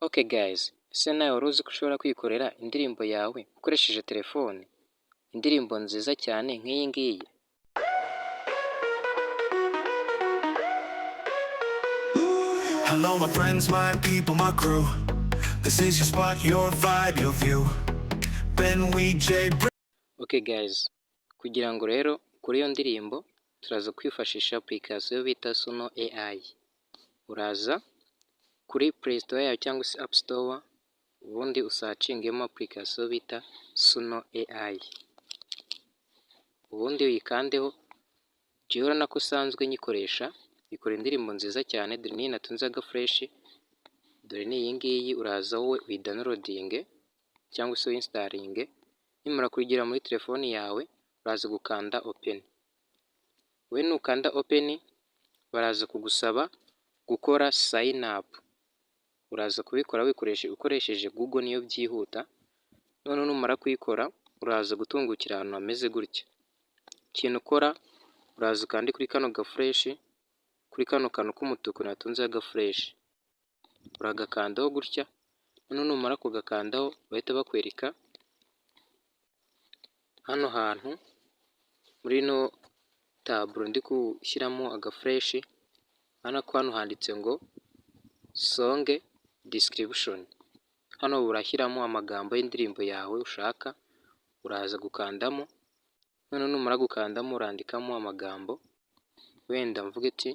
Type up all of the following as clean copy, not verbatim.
Okay guys, ese nawe wari uzi ko ushobora kwikorera indirimbo yawe ukoresheje telefone? Indirimbo nziza cyane nk'iyi ngiyi. Hello my friends, my people, my crew. This is your spot, your vibe, your view. Ben WJ. Okay guys, kugira ngo rero kuri iyo ndirimbo turaza kwifashisha application bita Suno AI. Uraza kuri Play Store yayo cyangwa se App Store, ubundi usacingemo application bita Suno AI. Ubundi uyikandeho, jyewe urabona ko usanzwe nyikoresha, ikora indirimbo nziza cyane, dore n'iyi natunze fresh, dore n'iyi ngiyi. Uraza wowe uyidownloadinge cyangwa se uyinstallinge, nimara kuyigira muri telefoni yawe uraza gukanda open. We nukanda open baraza kugusaba gukora sign up. Uraza kubikora ukoresheje Google, niyo byihuta. None numara kuyikora uraza gutungukira ahantu hameze gutya. Ikintu ukora uraza kandi kuri kano fresh, kuri kano kantu k'umutuku natunze fresh, uragakandaho gutya. None numara kugakandaho bahita bakwereka hano hantu muri no taburo ndi gushyiramo fresh. Hano ko hano handitse ngo song description. Hano urashyiramo amagambo y'indirimbo yawe ushaka, uraza gukandamo. None numara gukandamo urandikamo amagambo, wenda mvuge ati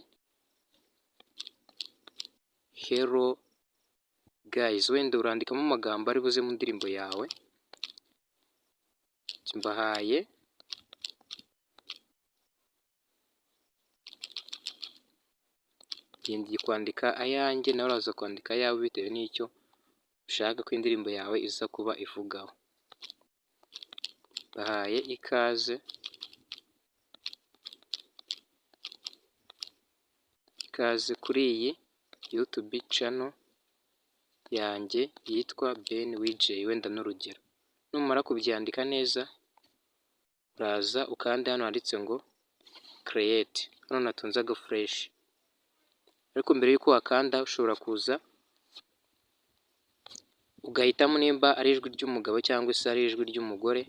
hello guys. Wenda urandikamo amagambo ari buze mu ndirimbo yawe. Mbahaye ngiye kwandika ayanjye, nawe uraza kwandika ayawe bitewe n'icyo ushaka ko indirimbo yawe iza kuba ivugaho. Bahaye ikaze kuri iyi YouTube channel yanjye yitwa Ben WJ, wenda n'urugero. Numara kubyandika neza uraza ukanda hano handitse ngo create. Hano natunze fresh, ariko mbere yuko wakanda ushobora kuza ugahitamo nimba ari ijwi ry'umugabo cyangwa se ari ijwi ry'umugore.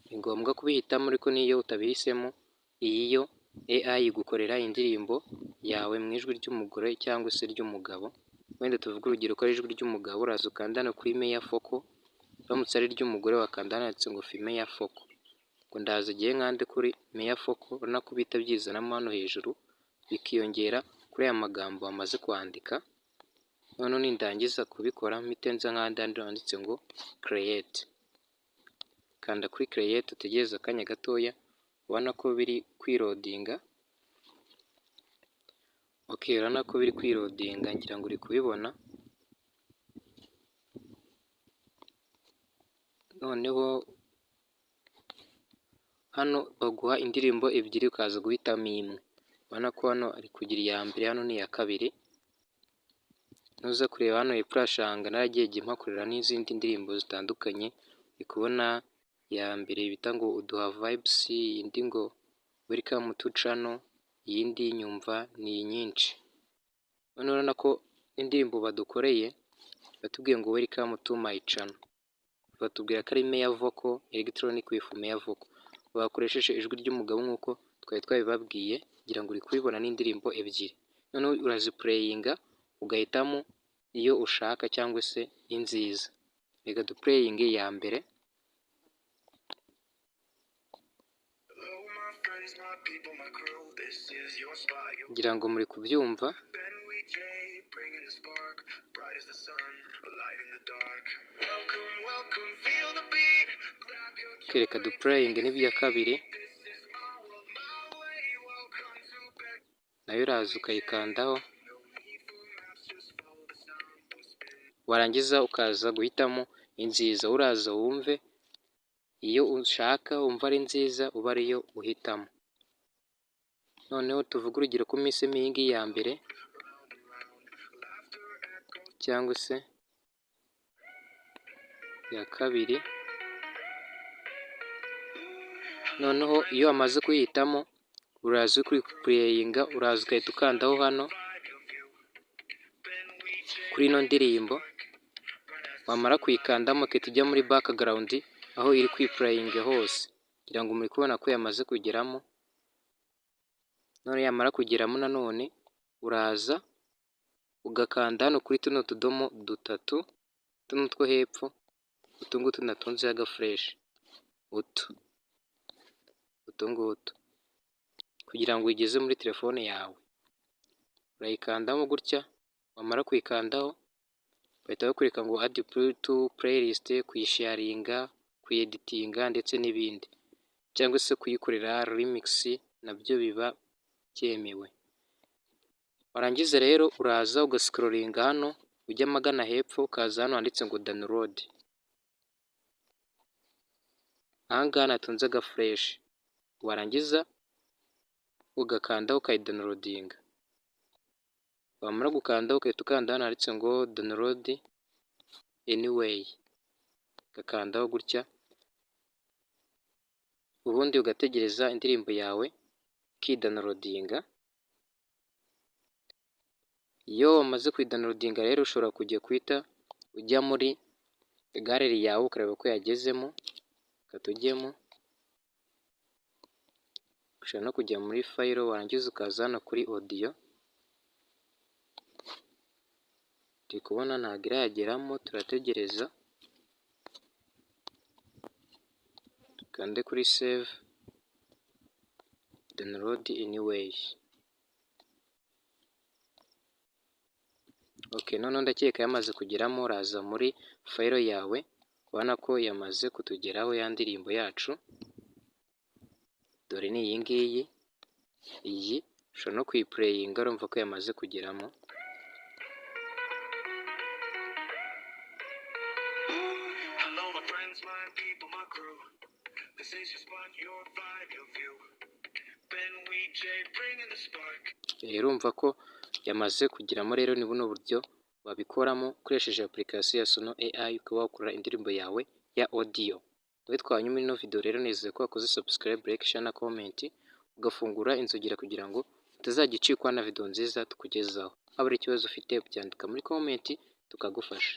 Ni ngombwa kubihitamo, ariko niyo utabihisemo iyi yo AI igukorera indirimbo yawe mu ijwi ry'umugore cyangwa se ry'umugabo. Wenda tuvuge urugero ko ari ijwi ry'umugabo, uraza ukanda hano kuri Meya Foco. Uramutse ari ry'umugore wakanda hano handitse ngo Female Foco. Ngo ndaza igihe nkande kuri Meya Foco, urabona ko bihita byizanamo hano hejuru bikiyongera kuri aya magambo wamaze kwandika. None nindangiza kubikora mpite nza nk'ahandi handitse ngo create. Kanda kuri create, utegereza akanya gatoya, ubona ko biri kwirodinga. Okay, urabona ko biri kwirodinga, ngira ngo uri kubibona. Noneho hano baguha indirimbo ebyiri ukaza guhitamo imwe. Ubona ko hano ari kugira iya mbere, hano ni iya kabiri. Nuza kureba hano hepfo urashanga naragiye mpakorera n'izindi ndirimbo zitandukanye. Uri kubona iya mbere bita ngo uduha vibes, indi ngo welcome to channel, iyindi nyumva, ni nyinshi. None urabona ko indirimbo badukoreye batubwiye ngo welcome to my channel. Batubwira ko ari Meya Vocal, electronic with Meya Vocal. Bakoresheje ijwi ry'umugabo nk'uko twari twabibabwiye, ngira ngo uri kubibona n'indirimbo ebyiri. None uraziplayinga ugahitamo iyo ushaka cyangwa se inziza. Reka duplayinge iya mbere. Ngira ngo muri kubyumva. Reka duplayinge n'ibya kabiri, nayo uraza ukayikandaho. Warangiza ukaza guhitamo inziza. Uraza wumve iyo ushaka, wumva ari nziza uba ariyo uhitamo. Noneho tuvuge urugero ko mpisemo iyi ngiyi ya mbere cyangwa se ya kabiri. Noneho iyo wamaze kuyihitamo uraza kuri playinga, uraza ugahita ukandaho hano kuri ino ndirimbo, wamara kuyikandamo ukahita ujya muri background aho iri kwipurayinga hose, kugira ngo muri kubona ko yamaze kugeramo. None yamara kugeramo nanone uraza ugakanda hano kuri tuno tudomo dutatu, tuno two hepfo, utungutu natunzeho agafureshi, utungutu, kugira ngo uyigeze muri telefone yawe. Urayikandamo gutya, wamara kuyikandaho bahita bakwereka ngo add to playlist, kuyisharinga, kuyeditinga ndetse n'ibindi, cyangwa se kuyikorera remix nabyo biba byemewe. Warangiza rero uraza ugascrollinga hano ujya magana hepfo, ukaza hano handitse ngo download. Ahangaha natunze agafureshi, warangiza ugakandaho ukayidownloadinga. Wamara gukandaho ugahita ukanda hano handitse ngo download anyway, ugakandaho gutya, ubundi ugategereza indirimbo yawe ikidownloadinga. Iyo wamaze kuyidownloadinga rero ushobora kujya guhita ujya muri galeri yawe ukareba ko yagezemo, ukatujyemo. Ushobora no kujya muri fayilo, warangiza ukaza hano kuri audio. Turi kubona ntabwo irageramo, turategereza. Dukande kuri save, download anyway. Okay, noneho ndakeka yamaze kugeramo. Uraza muri fayilo yawe, ubona ko yamaze kutugeraho ya ndirimbo yacu. Dore ni iyi ngiyi, iyi ushobora no kuyipurayinga, urumva ko yamaze kugeramo. Urumva ko yamaze kugeramo. Rero ni buno buryo wabikoramo ukoresheje application ya Sono AI, ukaba wakora indirimbo yawe ya audio. Wowe twanyuma ino video rero, nizeye ko wakoze subscribe, like, share na comment, ugafungura inzogera kugira ngo utazajya ucikwa na video nziza tukugezaho. Haba ari ikibazo ufite byandika muri comment tukagufasha.